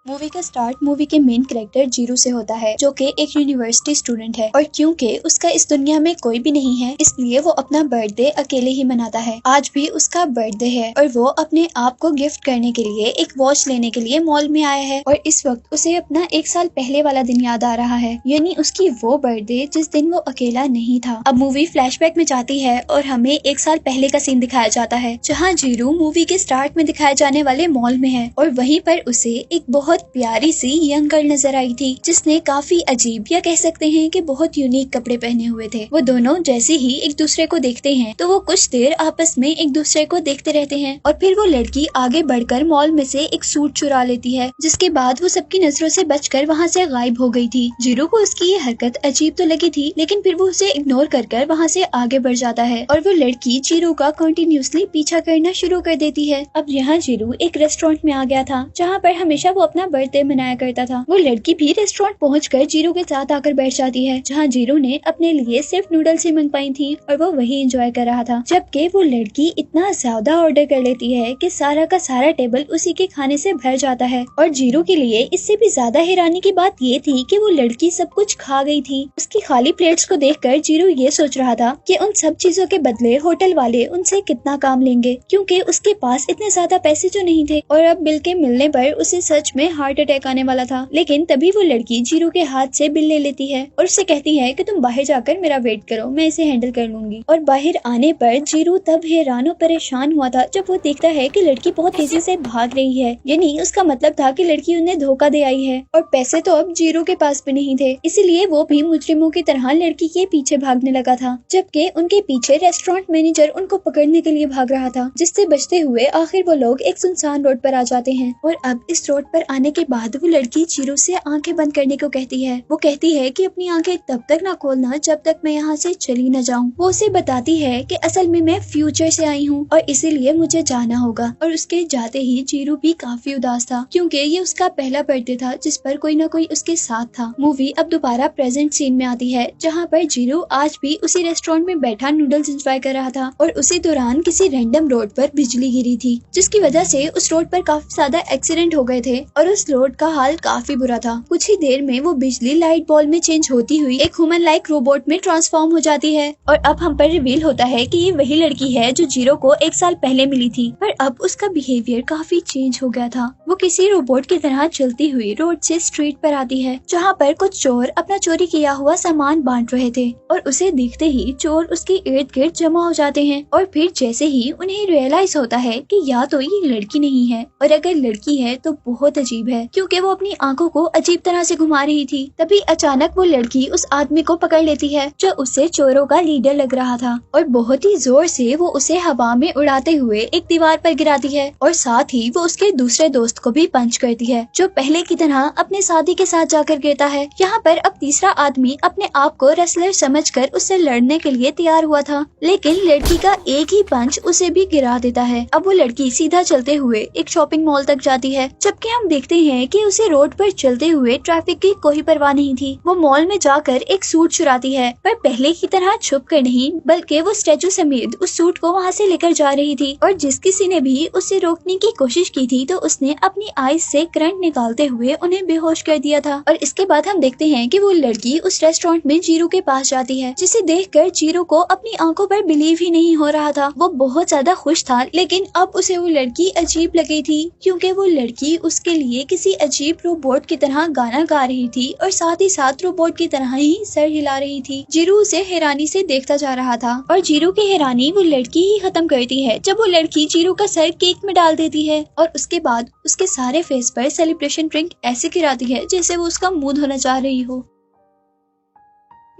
Movie का start movie के main character Giroud से होता है, जो कि एक यूनिवर्सिटी स्टूडेंट है और क्योंकि उसका इस दुनिया में कोई भी नहीं है, इसलिए वो अपना बर्थडे अकेले ही मनाता है। आज भी उसका बर्थडे है और वो अपने आप को गिफ्ट करने के लिए एक वॉच लेने के लिए मॉल में आया है और इस वक्त उसे अपना 1 साल पहले वाला दिन याद आ रहा है, यानी उसकी वो बर्थडे जिस दिन वो अकेला नहीं था। अब मूवी फ्लैशबैक में जाती है और हमें 1 साल पहले का सीन दिखाया जाता है, जहाँ जीरू मूवी के स्टार्ट में दिखाए जाने वाले मॉल में है और वहीं पर उसे एक बहुत प्यारी सी यंग गर्ल नजर आई थी, जिसने काफी अजीब या कह सकते हैं कि बहुत यूनिक कपड़े पहने हुए थे। वो दोनों जैसे ही एक दूसरे को देखते हैं तो वो कुछ देर आपस में एक दूसरे को देखते रहते हैं और फिर वो लड़की आगे बढ़कर मॉल में से एक सूट चुरा लेती है, जिसके बाद वो सबकी नजरों से बचकर वहाँ से गायब हो गई थी। जीरू को उसकी ये हरकत अजीब तो लगी थी, लेकिन फिर वो उसे इग्नोर कर वहाँ से आगे बढ़ जाता है और वो लड़की जीरू का कंटिन्यूसली पीछा करना शुरू कर देती है। अब यहाँ जीरू एक रेस्टोरेंट में आ गया था, जहाँ पर हमेशा वो अपना बर्थडे मनाया करता था। वो लड़की भी रेस्टोरेंट पहुंचकर जीरू के साथ आकर बैठ जाती है, जहाँ जीरू ने अपने लिए सिर्फ नूडल्स ही मंगवाई थी और वो वही एंजॉय कर रहा था। जबकि वो लड़की इतना ज्यादा ऑर्डर कर लेती है कि सारा का सारा टेबल उसी के खाने से भर जाता है और जीरू के लिए इससे भी ज्यादा हैरानी की बात ये थी कि वो लड़की सब कुछ खा गई थी। उसकी खाली प्लेट्स को देखकर जीरू ये सोच रहा था कि उन सब चीजों के बदले होटल वाले उनसे कितना काम लेंगे, क्योंकि उसके पास इतने ज्यादा पैसे जो नहीं थे और अब बिल के मिलने पर उसे सच में हार्ट अटैक आने वाला था। लेकिन तभी वो लड़की जीरू के हाथ से बिल ले लेती है और उससे कहती है कि तुम बाहर जाकर मेरा वेट करो, मैं इसे हैंडल कर लूंगी। और बाहर आने पर जीरू तब हैरान और परेशान हुआ था जब वो देखता है कि लड़की बहुत तेजी से भाग रही है, यानी उसका मतलब था कि लड़की उन्हें धोखा दे आई है और पैसे तो अब जीरू के पास भी नहीं थे, इसीलिए वो भी मुजरिमों की तरह लड़की के पीछे भागने लगा था। जबकि उनके पीछे रेस्टोरेंट मैनेजर उनको पकड़ने के लिए भाग रहा था, जिससे बचते हुए आखिर वो लोग एक सुनसान रोड पर आ जाते हैं। और अब इस रोड पर आने के बाद वो लड़की जीरू से आंखें बंद करने को कहती है। वो कहती है कि अपनी आंखें तब तक ना खोलना जब तक मैं यहाँ से चली न जाऊँ। वो उसे बताती है कि असल में मैं फ्यूचर से आई हूँ और इसीलिए मुझे जाना होगा। और उसके जाते ही जीरू भी काफी उदास था, क्योंकि ये उसका पहला बर्थडे था जिस पर कोई न कोई उसके साथ था। मूवी अब दोबारा प्रेजेंट सीन में आती है, जहाँ पर जीरू आज भी उसी रेस्टोरेंट में बैठा नूडल्स एंजॉय कर रहा था और उसी दौरान किसी रैंडम रोड पर बिजली गिरी थी, जिसकी वजह से उस रोड पर काफी ज्यादा एक्सीडेंट हो गए थे और उस रोड का हाल काफी बुरा था। कुछ ही देर में वो बिजली लाइट बॉल में चेंज होती हुई एक ह्यूमन लाइक रोबोट में ट्रांसफॉर्म हो जाती है और अब हम पर रिवील होता है कि ये वही लड़की है जो जीरो को 1 साल पहले मिली थी, पर अब उसका बिहेवियर काफी चेंज हो गया था। वो किसी रोबोट की तरह चलती हुई रोड से स्ट्रीट पर आती है, जहाँ पर कुछ चोर अपना चोरी किया हुआ सामान बांट रहे थे और उसे देखते ही चोर उसके इर्द गिर्द जमा हो जाते हैं। और फिर जैसे ही उन्हें रियलाइज होता है कि या तो ये लड़की नहीं है और अगर लड़की है तो बहुत अजीब है, क्योंकि वो अपनी आंखों को अजीब तरह से घुमा रही थी। तभी अचानक वो लड़की उस आदमी को पकड़ लेती है जो उससे चोरों का लीडर लग रहा था और बहुत ही जोर से वो उसे हवा में उड़ाते हुए एक दीवार पर गिराती है और साथ ही वो उसके दूसरे दोस्त को भी पंच करती है, जो पहले की तरह अपने साथी के साथ जाकर गिरता है। यहाँ पर अब तीसरा आदमी अपने आप को रेसलर समझकर उससे लड़ने के लिए तैयार हुआ था, लेकिन लड़की का एक ही पंच उसे भी गिरा देता है। अब वो लड़की सीधा चलते हुए एक शॉपिंग मॉल तक जाती है, जबकि हम देखते हैं कि उसे रोड पर चलते हुए ट्रैफिक की कोई परवाह नहीं थी। वो मॉल में जाकर एक सूट चुराती है, पर पहले की तरह छुप कर नहीं, बल्कि वो स्टैचू समेत उस सूट को वहाँ से लेकर जा रही थी और जिस किसी ने भी उसे रोकने की कोशिश की थी तो उसने अपनी आईज से करंट निकालते हुए उन्हें बेहोश कर दिया था। और इसके बाद हम देखते हैं कि वो लड़की उस रेस्टोरेंट में जीरू के पास जाती है, जिसे देखकर जीरू को अपनी आंखों पर बिलीव ही नहीं हो रहा था। वो बहुत ज्यादा खुश था, लेकिन अब उसे वो लड़की अजीब लगी थी, क्योंकि वो लड़की उसके लिए किसी अजीब रोबोट की तरह गाना गा रही थी और साथ ही साथ रोबोट की तरह ही सर हिला रही थी। जीरू उसे हैरानी से देखता जा रहा था और जीरू की हैरानी वो लड़की ही खत्म करती है जब वो लड़की जीरू का सर केक में डाल देती है और उसके बाद उसके सारे फेस पर सेलिब्रेशन ड्रिंक ऐसे गिराती है जैसे वो उसका मुंह धोना चाह रही हो।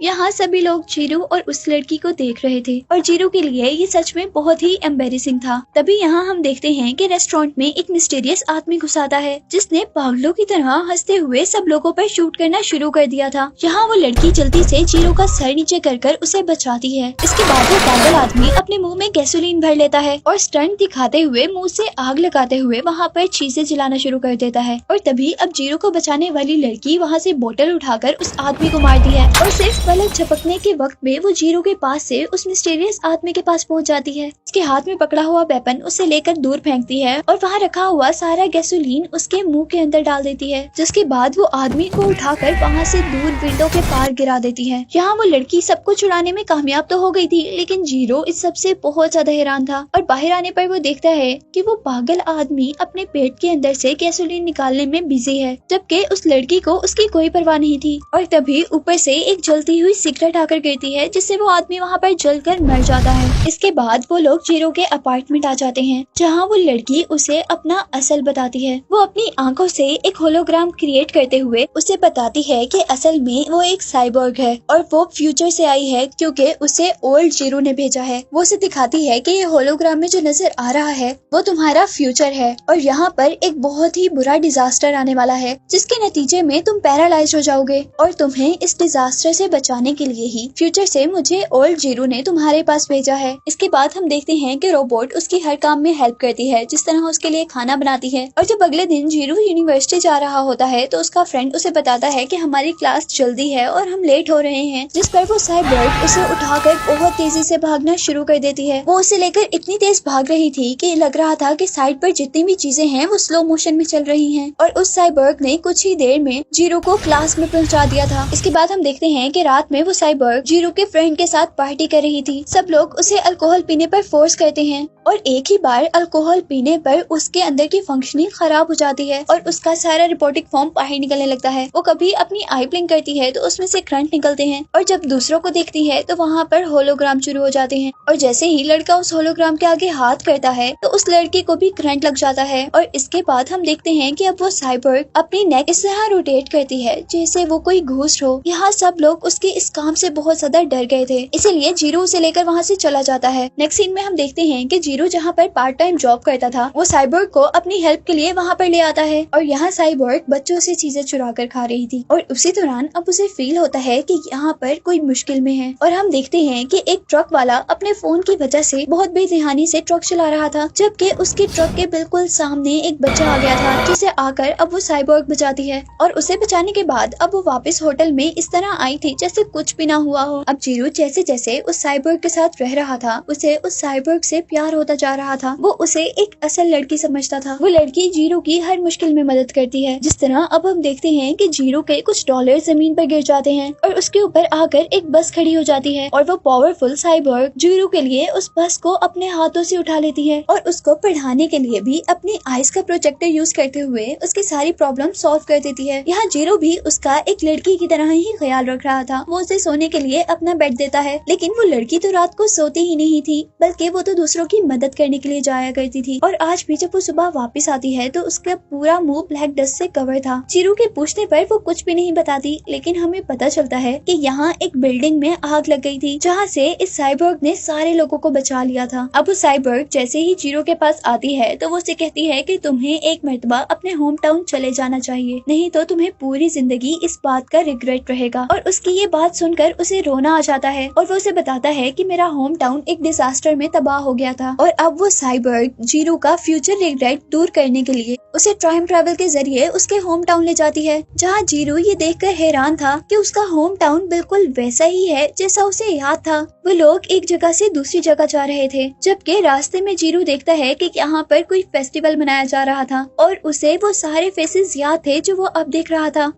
यहाँ सभी लोग जीरू और उस लड़की को देख रहे थे और जीरू के लिए ये सच में बहुत ही एम्बेरेसिंग था। तभी यहाँ हम देखते हैं कि रेस्टोरेंट में एक मिस्टीरियस आदमी घुस आता है, जिसने पागलों की तरह हंसते हुए सब लोगों पर शूट करना शुरू कर दिया था। यहाँ वो लड़की जल्दी से जीरू का सर नीचे कर उसे बचाती है। इसके बाद वो पागल आदमी अपने मुंह में गैसोलीन भर लेता है और स्टंट दिखाते हुए मुंह से आग लगाते हुए वहाँ पर चीजें जलाना शुरू कर देता है। और तभी अब जीरू को बचाने वाली लड़की वहाँ से बोतल उठाकर उस आदमी को मारती है और सिर्फ पलक झपकने के वक्त में वो जीरो के पास से उस मिस्टीरियस आदमी के पास पहुंच जाती है। उसके हाथ में पकड़ा हुआ वेपन उसे लेकर दूर फेंकती है और वहाँ रखा हुआ सारा गैसोलीन उसके मुंह के अंदर डाल देती है, जिसके बाद वो आदमी को उठाकर वहाँ से दूर विंडो के पार गिरा देती है। यहाँ वो लड़की सबको छुड़ाने में कामयाब तो हो गई थी, लेकिन जीरो इस सब से बहुत ज्यादा हैरान था और बाहर आने पर वो देखता है कि वो पागल आदमी अपने पेट के अंदर से गैसोलीन निकालने में बिजी है, जबकि उस लड़की को उसकी कोई परवाह नहीं थी। और तभी ऊपर से एक जलती हुई सिगरेट आकर गिरती है, जिससे वो आदमी वहाँ पर जलकर मर जाता है। इसके बाद वो लोग जीरो के अपार्टमेंट आ जाते हैं, जहाँ वो लड़की उसे अपना असल बताती है। वो अपनी आंखों से एक होलोग्राम क्रिएट करते हुए उसे बताती है कि असल में वो एक साइबोर्ग है और वो फ्यूचर से आई है, क्योंकि उसे ओल्ड जीरो ने भेजा है। वो उसे दिखाती है कि ये होलोग्राम में जो नजर आ रहा है वो तुम्हारा फ्यूचर है और यहाँ पर एक बहुत ही बुरा डिजास्टर आने वाला है, जिसके नतीजे में तुम पैरालाइज हो जाओगे और तुम्हें इस डिजास्टर से बचाने के लिए ही फ्यूचर से मुझे ओल्ड जीरो ने तुम्हारे पास भेजा है। इसके बाद हम देखते हैं कि रोबोट उसकी हर काम में हेल्प करती है, जिस तरह उसके लिए खाना बनाती है। और जब अगले दिन जीरो यूनिवर्सिटी जा रहा होता है तो उसका फ्रेंड उसे बताता है कि हमारी क्लास जल्दी है और हम लेट हो रहे हैं, जिस पर वो साइबोर्ग उसे उठाकर बहुत तेजी से भागना शुरू कर देती है। वो उसे लेकर इतनी तेज भाग रही थी कि लग रहा था कि साइड पर जितनी भी चीजें हैं वो स्लो मोशन में चल रही हैं। और उस साइबोर्ग ने कुछ ही देर में जीरो को क्लास में पहुंचा दिया था। इसके बाद हम देखते हैं कि रात में वो साइबोर्ग जीरो के फ्रेंड के साथ पार्टी कर रही थी। सब लोग उसे अल्कोहल पीने पर फोर्स करते हैं और एक ही बार अल्कोहल पीने पर उसके अंदर की फंक्शनिंग खराब हो जाती है और उसका सारा रिपोर्टिंग फॉर्म बाहर निकलने लगता है। वो कभी अपनी आई ब्लिंक करती है तो उसमें से करंट निकलते हैं और जब दूसरों को देखती है तो वहाँ पर होलोग्राम शुरू हो जाते हैं और जैसे ही लड़का उस होलोग्राम के आगे हाथ करता है तो उस लड़की को भी करंट लग जाता है। और इसके बाद हम देखते हैं कि अब वो साइबोर्ग अपनी नेक इस तरह रोटेट करती है जैसे वो कोई घूस हो। यहाँ सब लोग उसके इस काम से बहुत ज्यादा डर गए थे, इसीलिए जीरो उसे लेकर वहाँ से चला जाता है। नेक्स्ट सीन में हम देखते हैं कि जीरो जहाँ पर पार्ट टाइम जॉब करता था वो साइबोर्ग को अपनी हेल्प के लिए वहाँ पर ले आता है और यहाँ साइबोर्ग बच्चों से चीजें चुरा कर खा रही थी और उसी दौरान अब उसे फील होता है कि यहाँ पर कोई मुश्किल में है। और हम देखते हैं कि एक ट्रक वाला अपने फोन की वजह से बहुत बेध्यानी से ट्रक चला रहा था, जबकि उसके ट्रक के बिल्कुल सामने एक बच्चा आ गया था, जिसे आकर अब वो साइबोर्ग बचाती है। और उसे बचाने के बाद अब वो वापस होटल में इस तरह आई थी जैसे कुछ भी ना हुआ हो। अब जीरो जैसे जैसे उस साइबोर्ग के साथ रह रहा था उसे उस साइबोर्ग से प्यार होता जा रहा था। वो उसे एक असल लड़की समझता था। वो लड़की जीरो की हर मुश्किल में मदद करती है। जिस तरह अब हम देखते हैं कि जीरो के कुछ डॉलर जमीन पर गिर जाते हैं और उसके ऊपर आकर एक बस खड़ी हो जाती है और वो पावरफुल साइबोर्ग जीरो के लिए उस बस को अपने हाथों से उठा लेती है और उसको पढ़ाने के लिए भी अपनी आइस का प्रोजेक्टर यूज करते हुए उसकी सारी प्रॉब्लम सॉल्व कर देती है। यहाँ जीरो भी उसका एक लड़की की तरह ही ख्याल रख रहा था। वो उसे सोने के लिए अपना बेड देता है, लेकिन वो लड़की तो रात को सोती ही नहीं थी, बल्कि वो तो दूसरों की मदद करने के लिए जाया करती थी। और आज भी जब वो सुबह वापस आती है तो उसका पूरा मुंह ब्लैक डस्ट से कवर था। जीरो के पूछने पर वो कुछ भी नहीं बताती, लेकिन हमें पता चलता है कि यहाँ एक बिल्डिंग में आग लग गई थी, जहाँ से इस साइबोर्ग ने सारे लोगों को बचा लिया था। अब वो साइबोर्ग जैसे ही जीरो के पास आती है तो वो उसे कहती है कि तुम्हें एक मर्तबा अपने होम टाउन चले जाना चाहिए, नहीं तो तुम्हें पूरी जिंदगी इस बात का रिग्रेट रहेगा। और उसकी ये बात सुनकर उसे रोना आ जाता है और वो उसे बताता है कि मेरा होम टाउन एक डिजास्टर में तबाह हो गया था। और अब वो साइबोर्ग जीरो का फ्यूचर रिग्रेट दूर करने के लिए उसे टाइम ट्रैवल के जरिए उसके होम टाउन ले जाती है, जहाँ जीरो ये देखकर हैरान था कि उसका होम टाउन बिल्कुल वैसा ही है जैसा उसे याद था। वो लोग एक जगह से दूसरी जगह जा रहे थे, जबकि रास्ते में जीरो देखता है कि यहाँ पर कोई फेस्टिवल मनाया जा रहा था और उसे वो सारे फेसेस याद थे जो वो अब देख रहा था।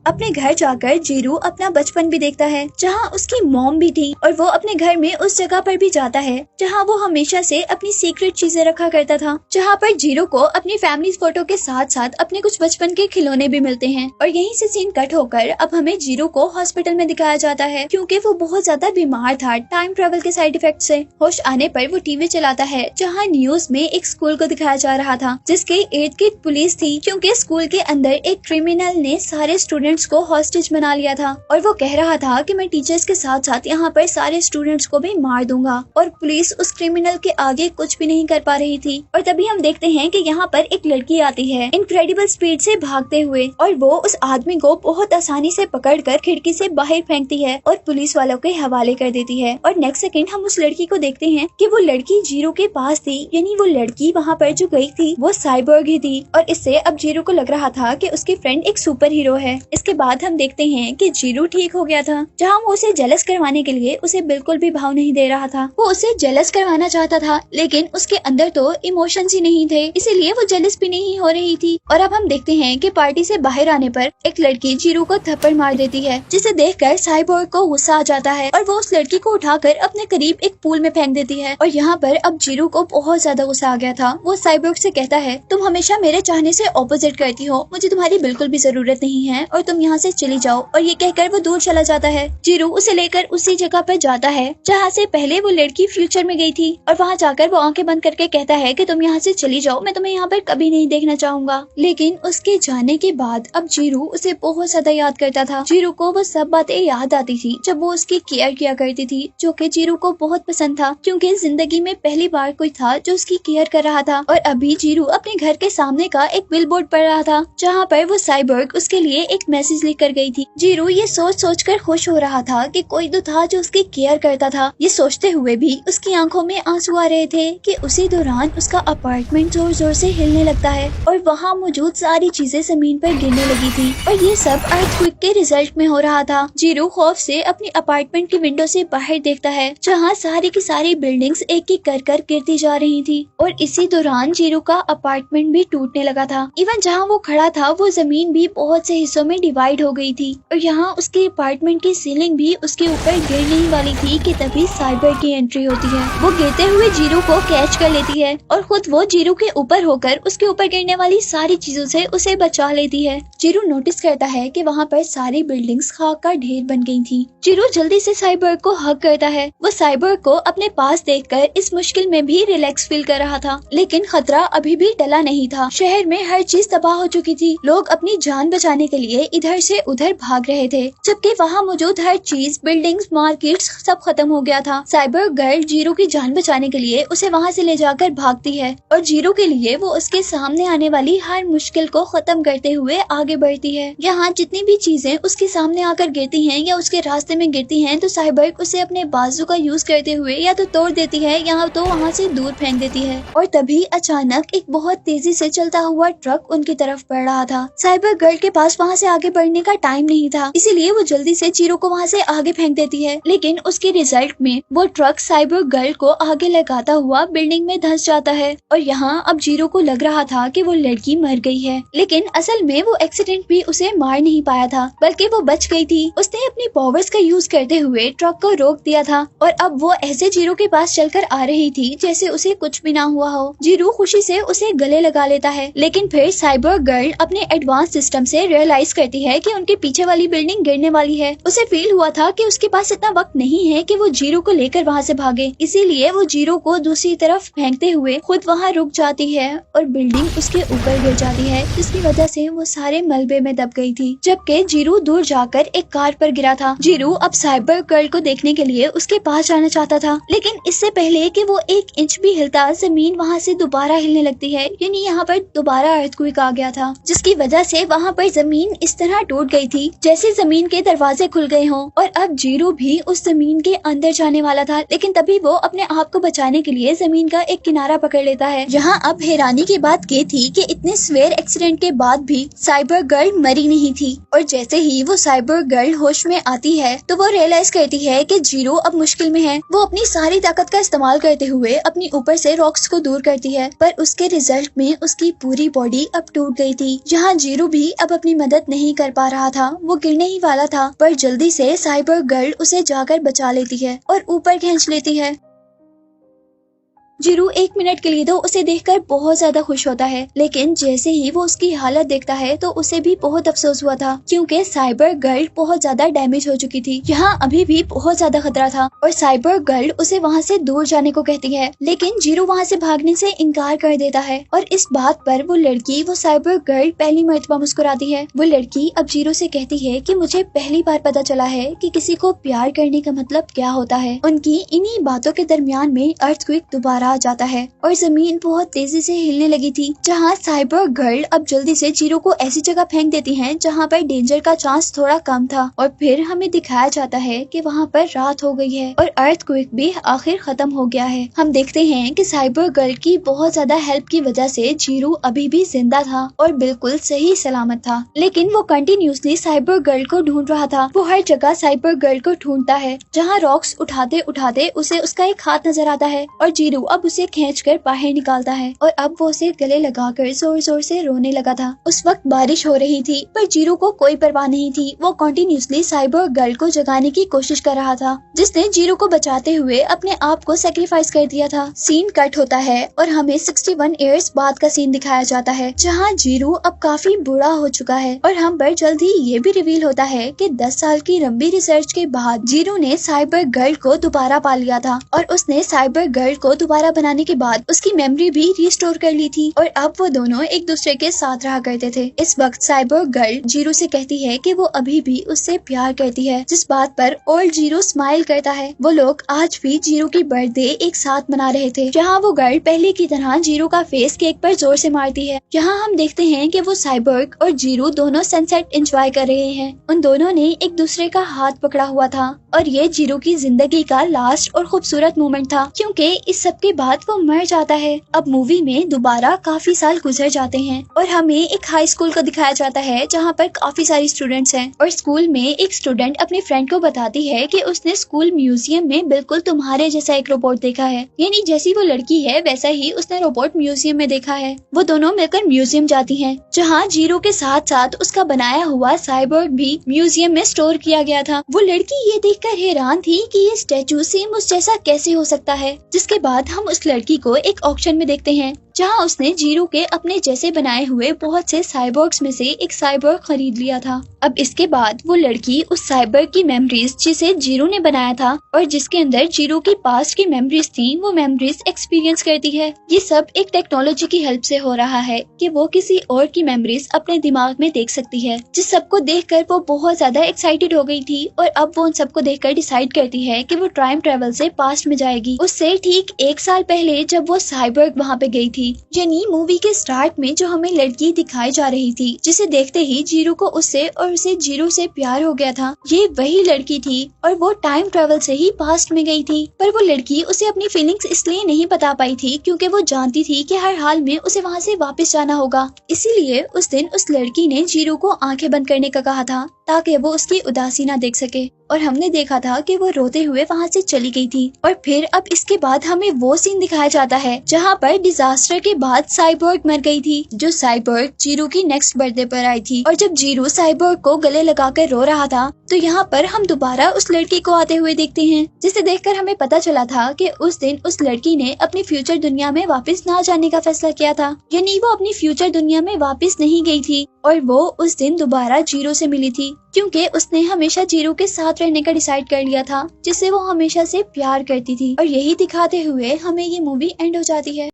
अपने घर जाकर जीरो अपना बचपन भी देखता है, जहाँ उसकी मॉम भी थी, और वो अपने घर में उस जगह पर भी जाता है जहाँ वो हमेशा से अपनी सीक्रेट चीजें रखा करता था, जहाँ पर जीरो को अपनी फैमिली फोटो के साथ साथ अपने कुछ बचपन के खिलौने भी मिलते हैं। और यहीं से सीन कट होकर अब हमें जीरो को हॉस्पिटल में दिखाया जाता है, क्योंकि वो बहुत ज्यादा बीमार था टाइम ट्रेवल के साइड इफेक्ट से। होश आने पर वो टीवी चलाता है, जहाँ न्यूज में एक स्कूल को दिखाया जा रहा था जिसके इर्द गिर्द पुलिस थी, क्योंकि स्कूल के अंदर एक क्रिमिनल ने सारे स्टूडेंट्स को हॉस्टेज बना लिया था और वो कह रहा था कि मैं टीचर्स के साथ साथ यहाँ पर सारे स्टूडेंट्स को भी मार दूंगा। और पुलिस उस क्रिमिनल के आगे कुछ भी नहीं कर पा रही थी। और तभी हम देखते हैं कि यहाँ पर एक लड़की आती है इनक्रेडिबल स्पीड से भागते हुए, और वो उस आदमी को बहुत आसानी से पकड़कर खिड़की से बाहर फेंकती है और पुलिस वालों के हवाले कर देती है। और नेक्स्ट सेकंड हम उस लड़की को देखते हैं कि वो लड़की जीरो के पास थी, यानी वो लड़की वहाँ पर जो गई थी वो साइबोर्ग ही थी। और इससे अब जीरो को लग रहा था कि उसकी फ्रेंड एक सुपर हीरो है। इसके इसके बाद हम देखते हैं कि जीरू ठीक हो गया था, जहाँ वो उसे जेलस करवाने के लिए उसे बिल्कुल भी भाव नहीं दे रहा था। वो उसे जेलस करवाना चाहता था, लेकिन उसके अंदर तो इमोशंस ही नहीं थे, इसीलिए वो जेलस भी नहीं हो रही थी। और अब हम देखते हैं कि पार्टी से बाहर आने पर एक लड़की जीरू को थप्पड़ मार देती है, जिसे देखकर साइबोर्ग को गुस्सा आ जाता है और वो उस लड़की को उठाकर अपने करीब एक पूल में फेंक देती है। और यहाँ पर अब जीरू को बहुत ज्यादा गुस्सा आ गया था। वो साइबोर्ग से कहता है, तुम हमेशा मेरे चाहने से ऑपोजिट करती हो, मुझे तुम्हारी बिल्कुल भी जरूरत नहीं है और तुम यहाँ से चली जाओ। और ये कहकर वो दूर चला जाता है। जीरू उसे लेकर उसी जगह पर जाता है जहाँ से पहले वो लड़की फ्यूचर में गई थी, और वहाँ जाकर वो आंखें बंद करके कहता है कि तुम यहाँ से चली जाओ, मैं तुम्हें यहाँ पर कभी नहीं देखना चाहूंगा। लेकिन उसके जाने के बाद अब जीरू उसे बहुत ज्यादा याद करता था। जीरू को वो सब बातें याद आती थी जब वो उसकी केयर किया करती थी, जो कि जीरू को बहुत पसंद था, क्योंकि जिंदगी में पहली बार कोई था जो उसकी केयर कर रहा था। और अभी जीरू अपने घर के सामने का एक बिलबोर्ड पढ़ रहा था, जहाँ पर वो साइबोर्ग उसके लिए एक मैसेज लिख कर गई थी। जीरू ये सोच कर खुश हो रहा था कि कोई तो था जो उसकी केयर करता था। ये सोचते हुए भी उसकी आंखों में आंसू आ रहे थे कि उसी दौरान उसका अपार्टमेंट जोर जोर से हिलने लगता है और वहाँ मौजूद सारी चीजें जमीन पर गिरने लगी थी। और ये सब अर्थक्वेक के रिजल्ट में हो रहा था। जीरू खौफ से अपनी अपार्टमेंट की विंडो से बाहर देखता है, जहाँ सारी की सारी बिल्डिंग्स एक एक कर गिरती जा रही थी। और इसी दौरान जीरू का अपार्टमेंट भी टूटने लगा था। इवन जहाँ वो खड़ा था वो जमीन भी बहुत से हिस्सों में डिवाइड हो गई थी। और यहाँ उसके अपार्टमेंट की सीलिंग भी उसके ऊपर गिरने ही वाली थी कि तभी साइबर की एंट्री होती है। वो गिरते हुए जीरू को कैच कर लेती है और खुद वो जीरू के ऊपर होकर उसके ऊपर गिरने वाली सारी चीजों से उसे बचा लेती है। जीरू नोटिस करता है कि वहाँ पर सारी बिल्डिंग्स खाक का ढेर बन गई थी। जीरू जल्दी से साइबर्ग को हग करता है। वो साइबर्ग को अपने पास देखकर इस मुश्किल में भी रिलैक्स फील कर रहा था, लेकिन खतरा अभी भी टला नहीं था। शहर में हर चीज तबाह हो चुकी थी। लोग अपनी जान बचाने के लिए इधर से उधर भाग रहे थे, जबकि वहाँ मौजूद हर चीज, बिल्डिंग्स, मार्केट्स सब खत्म हो गया था। साइबर्ग गर्ल जीरू की जान बचाने के लिए उसे वहाँ से ले जाकर भागती है और जीरू के लिए वो उसके सामने आने वाली हर मुश्किल को खत्म करते हुए आगे बढ़ती है। यहाँ जितनी भी चीजें उसके सामने आकर गिरती हैं या उसके रास्ते में गिरती हैं, तो साइबर्ग उसे अपने बाजू का यूज करते हुए या तो तोड़ देती है या तो वहाँ से दूर फेंक देती है। और तभी अचानक एक बहुत तेजी से चलता हुआ ट्रक उनकी तरफ बढ़ रहा था। साइबर्ग गर्ल के पास वहाँ से आगे बढ़ने का टाइम नहीं था, इसीलिए वो जल्दी से जीरू को वहाँ से आगे फेंक देती है। लेकिन उसके रिजल्ट में वो ट्रक साइबर्ग गर्ल को आगे लगाता हुआ बिल्डिंग में धंस जाता है। और यहाँ अब जीरू को लग रहा था कि वो लड़की मर गई है, लेकिन असल में वो एक्सीडेंट भी उसे मार नहीं पाया था, बल्कि वो बच गई थी। उसने अपनी पावर्स का यूज करते हुए ट्रक को रोक दिया था और अब वो ऐसे जीरू के पास चलकर आ रही थी जैसे उसे कुछ भी ना हुआ हो। जीरू खुशी से उसे गले लगा लेता है, लेकिन फिर साइबर्ग गर्ल अपने एडवांस सिस्टम से रियलाइज करती है कि उनके पीछे वाली बिल्डिंग गिरने वाली है। उसे फील हुआ था कि उसके पास इतना वक्त नहीं है कि वो जीरू को लेकर वहाँ से भागे, इसीलिए वो जीरू को दूसरी तरफ फेंकते हुए खुद वहाँ रुक जाती है और बिल्डिंग उसके ऊपर गिर जाती है, जिसकी वजह से वो सारे मलबे में दब गई थी। जबकि जीरू दूर जाकर एक कार पर गिरा था। जीरू अब साइबर्ग गर्ल को देखने के लिए उसके पास जाना चाहता था, लेकिन इससे पहले कि वो एक इंच भी हिलता, जमीन वहाँ से दोबारा हिलने लगती है। यानी यहाँ पर दोबारा अर्थक्वेक आ गया था, जिसकी वजह से वहाँ पर जमीन इस तरह टूट गई थी जैसे जमीन के दरवाजे खुल गए हों। और अब जीरू भी उस जमीन के अंदर जाने वाला था, लेकिन तभी वो अपने आप को बचाने के लिए जमीन का एक किनारा पकड़ लेता है। जहाँ अब हैरानी की बात ये थी कि इतने स्वेयर एक्सीडेंट के बाद भी साइबर्ग गर्ल मरी नहीं थी। और जैसे ही वो साइबर्ग गर्ल होश में आती है तो वो रियलाइज करती है कि जीरू अब मुश्किल में है। वो अपनी सारी ताकत का इस्तेमाल करते हुए अपनी ऊपर से रॉक्स को दूर करती है, पर उसके रिजल्ट में उसकी पूरी बॉडी अब टूट गई थी। जहाँ जीरू भी अब अपनी मदद नहीं कर पा रहा था, वो गिरने ही वाला था, पर जल्दी से साइबर्ग गर्ल उसे जाकर बचा लेती है और ऊपर खींच लेती है। जीरू एक मिनट के लिए तो उसे देखकर बहुत ज्यादा खुश होता है, लेकिन जैसे ही वो उसकी हालत देखता है तो उसे भी बहुत अफसोस हुआ था, क्योंकि साइबर्ग गर्ल बहुत ज्यादा डैमेज हो चुकी थी। यहाँ अभी भी बहुत ज्यादा खतरा था और साइबर्ग गर्ल उसे वहाँ से दूर जाने को कहती है, लेकिन जीरू वहाँ से भागने से इनकार कर देता है। और इस बात पर वो साइबर्ग गर्ल पहली मर्तबा मुस्कुराती है। वो लड़की अब जीरू से कहती है कि मुझे पहली बार पता चला है कि किसी को प्यार करने का मतलब क्या होता है। उनकी इन्हीं बातों के दरमियान में अर्थक्वेक दोबारा आ जाता है और जमीन बहुत तेजी से हिलने लगी थी, जहाँ साइबोर्ग गर्ल अब जल्दी से जीरो को ऐसी जगह फेंक देती हैं जहाँ पर डेंजर का चांस थोड़ा कम था। और फिर हमें दिखाया जाता है कि वहाँ पर रात हो गई है और अर्थक्वेक भी आखिर खत्म हो गया है। हम देखते हैं कि साइबोर्ग गर्ल की बहुत ज्यादा हेल्प की वजह से जीरो अभी भी जिंदा था और बिल्कुल सही सलामत था, लेकिन वो कंटिन्यूसली साइबोर्ग गर्ल को ढूंढ रहा था। वो हर जगह साइबोर्ग गर्ल को ढूंढता है, जहाँ रॉक्स उठाते उठाते उसे उसका एक हाथ नजर आता है और जीरो अब उसे खींचकर बाहर निकालता है और अब वो उसे गले लगाकर जोर जोर से रोने लगा था। उस वक्त बारिश हो रही थी पर जीरो को कोई परवाह नहीं थी। वो कंटिन्यूसली साइबोर्ग गर्ल को जगाने की कोशिश कर रहा था, जिसने जीरो को बचाते हुए अपने आप को सेक्रीफाइस कर दिया था। सीन कट होता है और हमें 61 इयर्स बाद का सीन दिखाया जाता है, जहाँ जीरो अब काफी बुरा हो चुका है और हम पर जल्द ही ये भी रिवील होता है कि 10 साल की लंबी रिसर्च के बाद जीरो ने साइबोर्ग गर्ल को दोबारा पा लिया था और उसने साइबोर्ग गर्ल को दोबारा बनाने के बाद उसकी मेमोरी भी रिस्टोर कर ली थी और अब वो दोनों एक दूसरे के साथ रहा करते थे। इस वक्त साइबोर्ग गर्ल जीरो से कहती है कि वो अभी भी उससे प्यार करती है, जिस बात पर ओल्ड जीरो स्माइल करता है। वो लोग आज भी जीरो की बर्थडे एक साथ मना रहे थे, जहाँ वो गर्ल पहले की तरह जीरो का फेस केक पर जोर से मारती है। यहाँ हम देखते हैं कि वो साइबोर्ग और जीरो दोनों सनसेट एंजॉय कर रहे हैं। उन दोनों ने एक दूसरे का हाथ पकड़ा हुआ था और ये जीरो की जिंदगी का लास्ट और खूबसूरत मोमेंट था, क्योंकि इस सब के बाद वो मर जाता है। अब मूवी में दोबारा काफी साल गुजर जाते हैं और हमें एक हाई स्कूल को दिखाया जाता है, जहाँ पर काफी सारी स्टूडेंट्स हैं और स्कूल में एक स्टूडेंट अपने फ्रेंड को बताती है कि उसने स्कूल म्यूजियम में बिल्कुल तुम्हारे जैसा एक रोबोट देखा है, यानी जैसी वो लड़की है वैसा ही उसने रोबोट म्यूजियम में देखा है। वो दोनों मिलकर म्यूजियम जाती हैं, जहाँ जीरो के साथ साथ उसका बनाया हुआ साइबोर्ग भी म्यूजियम में स्टोर किया गया था। वो लड़की ये देखकर हैरान थी कि ये स्टैचू सेम उस जैसा कैसे हो सकता है। जिसके बाद हम उस लड़की को एक ऑक्शन में देखते हैं, जहां उसने जीरो के अपने जैसे बनाए हुए बहुत से साइबोर्ग्स में से एक साइबोर्ग खरीद लिया था। अब इसके बाद वो लड़की उस साइबोर्ग की मेमोरीज जिसे जीरो ने बनाया था और जिसके अंदर जीरो की पास्ट की मेमोरीज थी, वो मेमोरीज एक्सपीरियंस करती है। ये सब एक टेक्नोलॉजी की हेल्प से हो रहा है कि वो किसी और की मेमोरीज अपने दिमाग में देख सकती है। जिस सबको देखकर वो बहुत ज्यादा एक्साइटेड हो गई थी और अब वो उन सबको देखकर डिसाइड करती है कि वो टाइम ट्रेवल से पास्ट में जाएगी। उससे ठीक 1 साल पहले जब वो साइबोर्ग वहाँ पे गई थी, यानी मूवी के स्टार्ट में जो हमें लड़की दिखाई जा रही थी, जिसे देखते ही जीरो को उससे और उसे जीरो से प्यार हो गया था, ये वही लड़की थी और वो टाइम ट्रेवल से ही पास्ट में गई थी। पर वो लड़की उसे अपनी फीलिंग्स इसलिए नहीं बता पाई थी क्योंकि वो जानती थी कि हर हाल में उसे वहाँ से वापस जाना होगा। इसीलिए उस दिन उस लड़की ने जीरो को आंखें बंद करने का कहा था ताकि वो उसकी उदासी ना देख सके और हमने देखा था कि वो रोते हुए वहाँ से चली गई थी। और फिर अब इसके बाद हमें वो सीन दिखाया जाता है जहाँ पर डिजास्टर के बाद साइबोर्ग मर गई थी, जो साइबोर्ग जीरो की नेक्स्ट बर्थडे पर आई थी। और जब जीरो साइबोर्ग को गले लगाकर रो रहा था तो यहाँ पर हम दोबारा उस लड़की को आते हुए देखते हैं, जिसे देखकर हमें पता चला था कि उस दिन उस लड़की ने अपनी फ्यूचर दुनिया में वापस ना जाने का फैसला किया था, यानी वो अपनी फ्यूचर दुनिया में वापस नहीं गई थी और वो उस दिन दोबारा जीरो से मिली थी, क्योंकि उसने हमेशा जीरो के साथ रहने का डिसाइड कर लिया था, जिससे वो हमेशा से प्यार करती थी। और यही दिखाते हुए हमें ये मूवी एंड हो जाती है।